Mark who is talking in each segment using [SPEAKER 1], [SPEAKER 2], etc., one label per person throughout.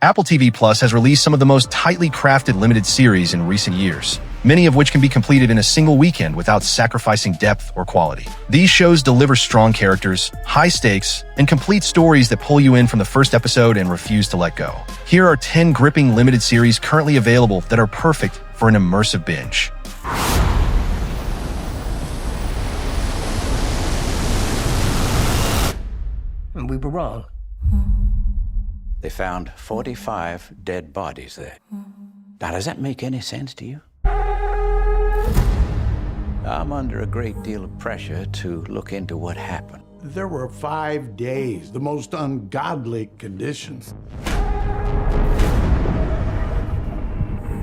[SPEAKER 1] Apple TV Plus has released some of the most tightly crafted limited series in recent years, many of which can be completed in a single weekend without sacrificing depth or quality. These shows deliver strong characters, high stakes, and complete stories that pull you in from the first episode and refuse to let go. Here are 10 gripping limited series currently available that are perfect for an immersive binge.
[SPEAKER 2] And we were wrong.
[SPEAKER 3] They found 45 dead bodies there. Now, does that make any sense to you? I'm under a great deal of pressure to look into what happened.
[SPEAKER 4] There were 5 days, the most ungodly conditions.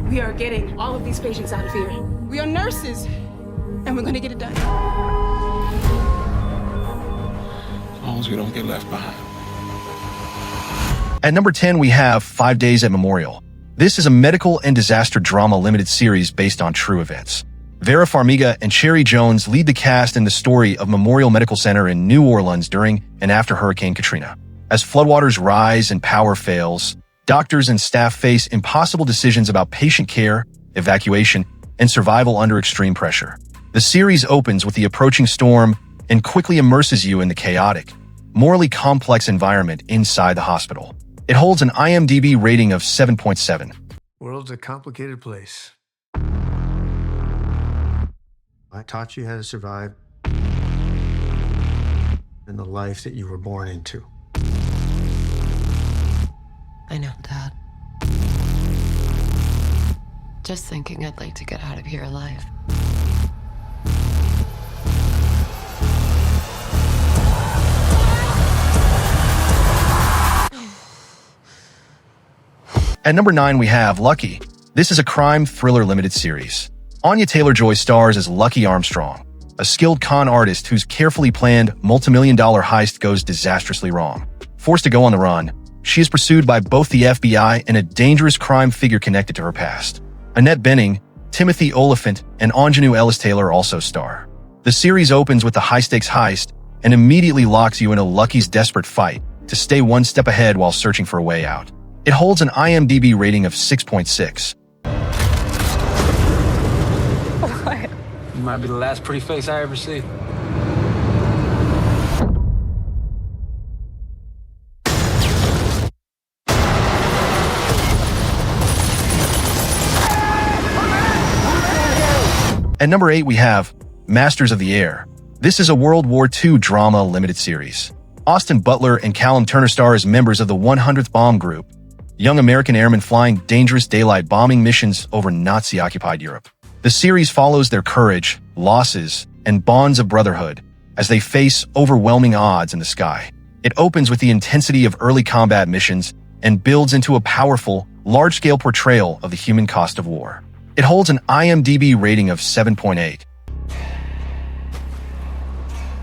[SPEAKER 5] We are getting all of these patients out of here. We are nurses, and we're gonna get it done.
[SPEAKER 6] As long as we don't get left behind.
[SPEAKER 1] At number 10, we have 5 Days at Memorial. This is a medical and disaster drama limited series based on true events. Vera Farmiga and Cherry Jones lead the cast in the story of Memorial Medical Center in New Orleans during and after Hurricane Katrina. As floodwaters rise and power fails, doctors and staff face impossible decisions about patient care, evacuation, and survival under extreme pressure. The series opens with the approaching storm and quickly immerses you in the chaotic, morally complex environment inside the hospital. It holds an IMDb rating of 7.7.
[SPEAKER 7] World's a complicated place. I taught you how to survive in the life that you were born into.
[SPEAKER 8] I know, Dad. Just thinking I'd like to get out of here alive.
[SPEAKER 1] At number 9, we have Lucky. This is a crime thriller limited series. Anya Taylor-Joy stars as Lucky Armstrong, a skilled con artist whose carefully planned multi-million-dollar heist goes disastrously wrong. Forced to go on the run, she is pursued by both the FBI and a dangerous crime figure connected to her past. Annette Bening, Timothy Oliphant, and Anjanou Ellis-Taylor also star. The series opens with the high-stakes heist and immediately locks you into Lucky's desperate fight to stay one step ahead while searching for a way out. It holds an IMDb rating of 6.6.
[SPEAKER 2] What? You might be the last pretty face I ever see.
[SPEAKER 1] At number 8, we have Masters of the Air. This is a World War II drama limited series. Austin Butler and Callum Turner star as members of the 100th Bomb Group, young American airmen flying dangerous daylight bombing missions over Nazi-occupied Europe. The series follows their courage, losses, and bonds of brotherhood as they face overwhelming odds in the sky. It opens with the intensity of early combat missions and builds into a powerful, large-scale portrayal of the human cost of war. It holds an IMDb rating of 7.8.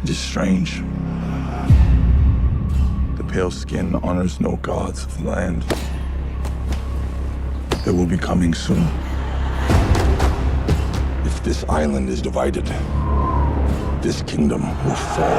[SPEAKER 6] It is strange. The pale skin honors no gods of the land. They will be coming soon. If this island is divided, this kingdom will fall.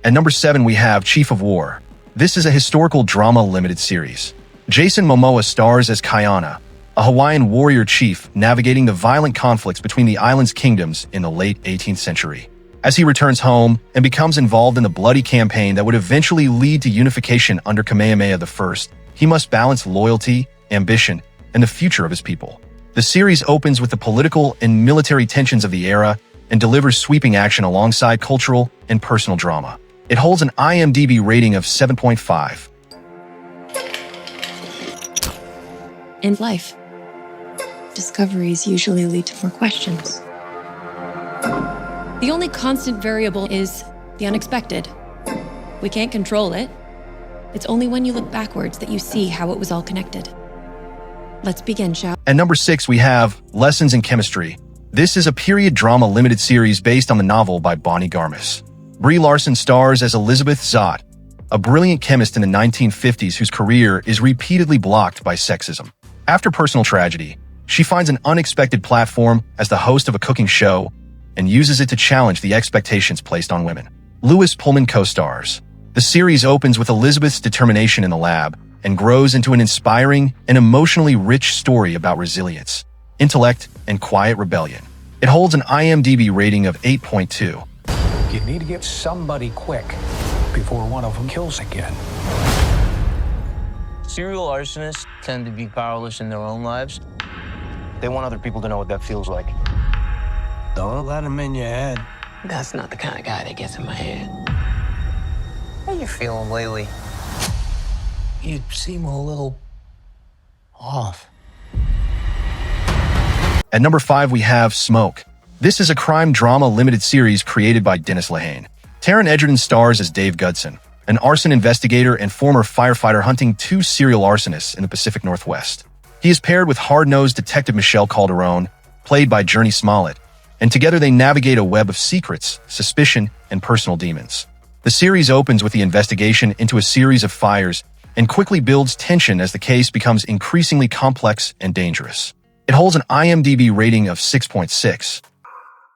[SPEAKER 1] At number 7, we have Chief of War. This is a historical drama limited series. Jason Momoa stars as Kayana, a Hawaiian warrior chief navigating the violent conflicts between the island's kingdoms in the late 18th century. As he returns home and becomes involved in the bloody campaign that would eventually lead to unification under Kamehameha I, he must balance loyalty, ambition, and the future of his people. The series opens with the political and military tensions of the era and delivers sweeping action alongside cultural and personal drama. It holds an IMDb rating of 7.5.
[SPEAKER 9] In life, discoveries usually lead to more questions. The only constant variable is the unexpected. We can't control it. It's only when you look backwards that you see how it was all connected. Let's begin, shall we?
[SPEAKER 1] At number 6, we have Lessons in Chemistry. This is a period drama limited series based on the novel by Bonnie Garmis. Brie Larson stars as Elizabeth Zott, a brilliant chemist in the 1950s whose career is repeatedly blocked by sexism. After personal tragedy, she finds an unexpected platform as the host of a cooking show and uses it to challenge the expectations placed on women. Lewis Pullman co-stars. The series opens with Elizabeth's determination in the lab and grows into an inspiring and emotionally rich story about resilience, intellect, and quiet rebellion. It holds an IMDb rating of 8.2.
[SPEAKER 2] You need to get somebody quick before one of them kills again.
[SPEAKER 10] Serial arsonists tend to be powerless in their own lives. They want other people to know what that feels like.
[SPEAKER 2] Don't let him in your head.
[SPEAKER 8] That's not the kind of guy that gets in my head.
[SPEAKER 10] How you feeling lately? You seem a little off.
[SPEAKER 1] At number 5, we have Smoke. This is a crime drama limited series created by Dennis Lehane. Taron Egerton stars as Dave Gudson, an arson investigator and former firefighter hunting 2 serial arsonists in the Pacific Northwest. He is paired with hard-nosed Detective Michelle Calderon, played by Journey Smollett, and together they navigate a web of secrets, suspicion, and personal demons. The series opens with the investigation into a series of fires and quickly builds tension as the case becomes increasingly complex and dangerous. It holds an IMDb rating of 6.6.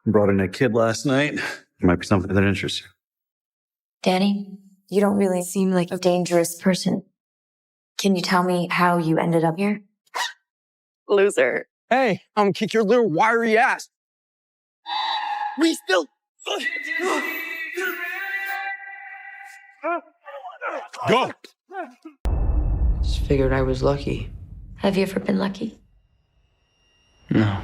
[SPEAKER 11] Brought in a kid last night. Might be something that interests you.
[SPEAKER 12] Danny, you don't really seem like a dangerous person. Can you tell me how you ended up here?
[SPEAKER 13] Loser.
[SPEAKER 2] Hey, I'm gonna kick your little wiry ass.
[SPEAKER 13] We still...
[SPEAKER 2] Go!
[SPEAKER 8] Just figured I was lucky.
[SPEAKER 12] Have you ever been lucky?
[SPEAKER 10] No.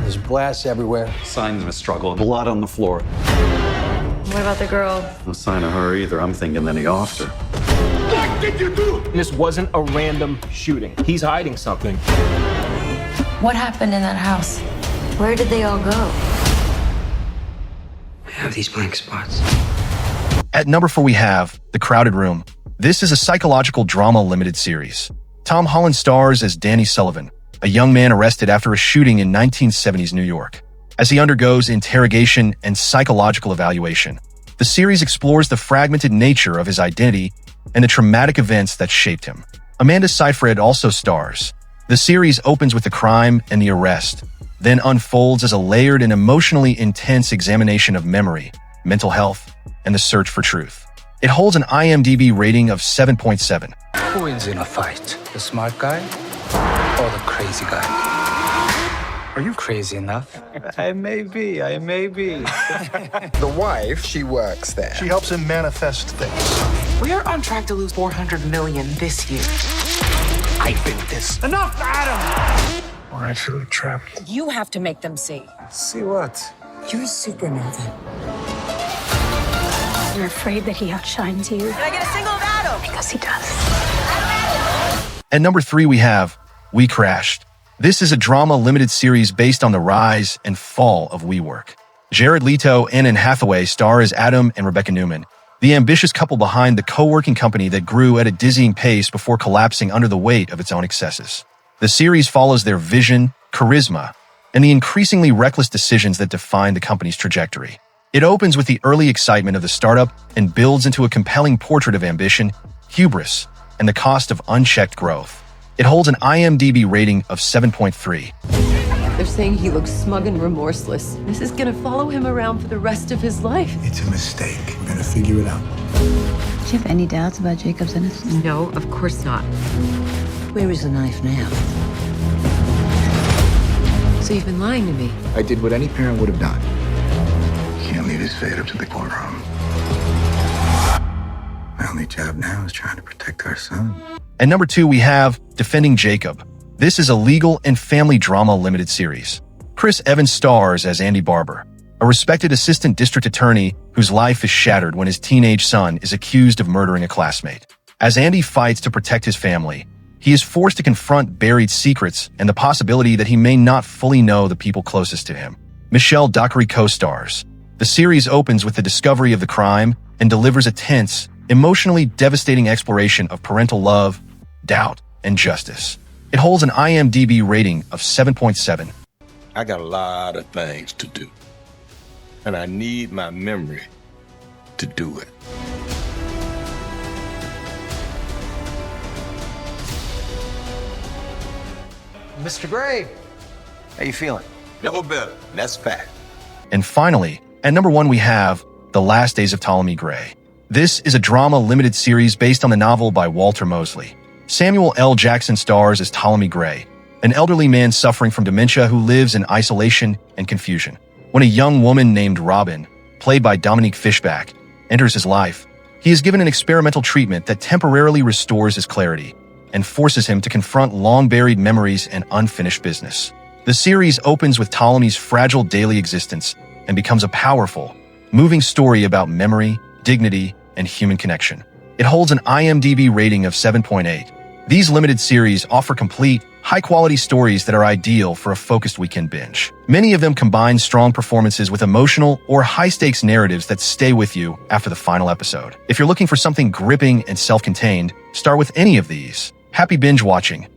[SPEAKER 2] There's blasts everywhere.
[SPEAKER 11] Signs of a struggle. Blood on the floor.
[SPEAKER 12] What about the girl?
[SPEAKER 11] No sign of her either. I'm thinking that he offed her.
[SPEAKER 6] What did you do?
[SPEAKER 2] This wasn't a random shooting. He's hiding something.
[SPEAKER 12] What happened in that house? Where did they all go?
[SPEAKER 10] I have these blank spots.
[SPEAKER 1] At number 4, we have The Crowded Room. This is a psychological drama limited series. Tom Holland stars as Danny Sullivan, a young man arrested after a shooting in 1970s New York. As he undergoes interrogation and psychological evaluation, the series explores the fragmented nature of his identity and the traumatic events that shaped him. Amanda Seyfried also stars. The series opens with the crime and the arrest, then unfolds as a layered and emotionally intense examination of memory, mental health, and the search for truth. It holds an IMDb rating of 7.7.
[SPEAKER 2] Who wins in a fight? The smart guy or the crazy guy? Are you crazy enough?
[SPEAKER 7] I may be.
[SPEAKER 14] The wife, she works there.
[SPEAKER 7] She helps him manifest things.
[SPEAKER 13] We are on track to lose $400 million this year.
[SPEAKER 2] I built this.
[SPEAKER 7] Enough, Adam!
[SPEAKER 2] We're actually trapped.
[SPEAKER 13] You have to make them see.
[SPEAKER 2] See what?
[SPEAKER 13] You're a supernova.
[SPEAKER 12] You're afraid that he outshines you.
[SPEAKER 13] Can I get a single of Adam?
[SPEAKER 12] Because he does.
[SPEAKER 1] At number 3, we have WECRASHED. This is a drama limited series based on the rise and fall of WeWork. Jared Leto and Anne Hathaway star as Adam and Rebecca Newman, the ambitious couple behind the co-working company that grew at a dizzying pace before collapsing under the weight of its own excesses. The series follows their vision, charisma, and the increasingly reckless decisions that define the company's trajectory. It opens with the early excitement of the startup and builds into a compelling portrait of ambition, hubris, and the cost of unchecked growth. It holds an IMDb rating of 7.3.
[SPEAKER 8] They're saying he looks smug and remorseless. This is gonna follow him around for the rest of his life.
[SPEAKER 4] It's a mistake. We're gonna figure it out.
[SPEAKER 12] Do you have any doubts about Jacob's innocence?
[SPEAKER 8] No, of course not.
[SPEAKER 10] Where is the knife now?
[SPEAKER 8] So you've been lying to me.
[SPEAKER 14] I did what any parent would have done. Can't leave his fate up to the courtroom. My only job now is trying to protect our son.
[SPEAKER 1] At number 2, we have Defending Jacob. This is a legal and family drama limited series. Chris Evans stars as Andy Barber, a respected assistant district attorney whose life is shattered when his teenage son is accused of murdering a classmate. As Andy fights to protect his family, he is forced to confront buried secrets and the possibility that he may not fully know the people closest to him. Michelle Dockery co-stars. The series opens with the discovery of the crime and delivers a tense, emotionally devastating exploration of parental love, doubt, and justice. It holds an IMDb rating of 7.7.
[SPEAKER 6] I got a lot of things to do, and I need my memory to do it.
[SPEAKER 10] Mr. Gray, how you feeling?
[SPEAKER 6] Never better. That's fact.
[SPEAKER 1] And finally, at number 1, we have The Last Days of Ptolemy Gray. This is a drama limited series based on the novel by Walter Mosley. Samuel L. Jackson stars as Ptolemy Gray, an elderly man suffering from dementia who lives in isolation and confusion. When a young woman named Robin, played by Dominique Fishback, enters his life, he is given an experimental treatment that temporarily restores his clarity and forces him to confront long-buried memories and unfinished business. The series opens with Ptolemy's fragile daily existence and becomes a powerful, moving story about memory, dignity, and human connection. It holds an IMDb rating of 7.8. These limited series offer complete, high-quality stories that are ideal for a focused weekend binge. Many of them combine strong performances with emotional or high-stakes narratives that stay with you after the final episode. If you're looking for something gripping and self-contained, start with any of these. Happy binge watching!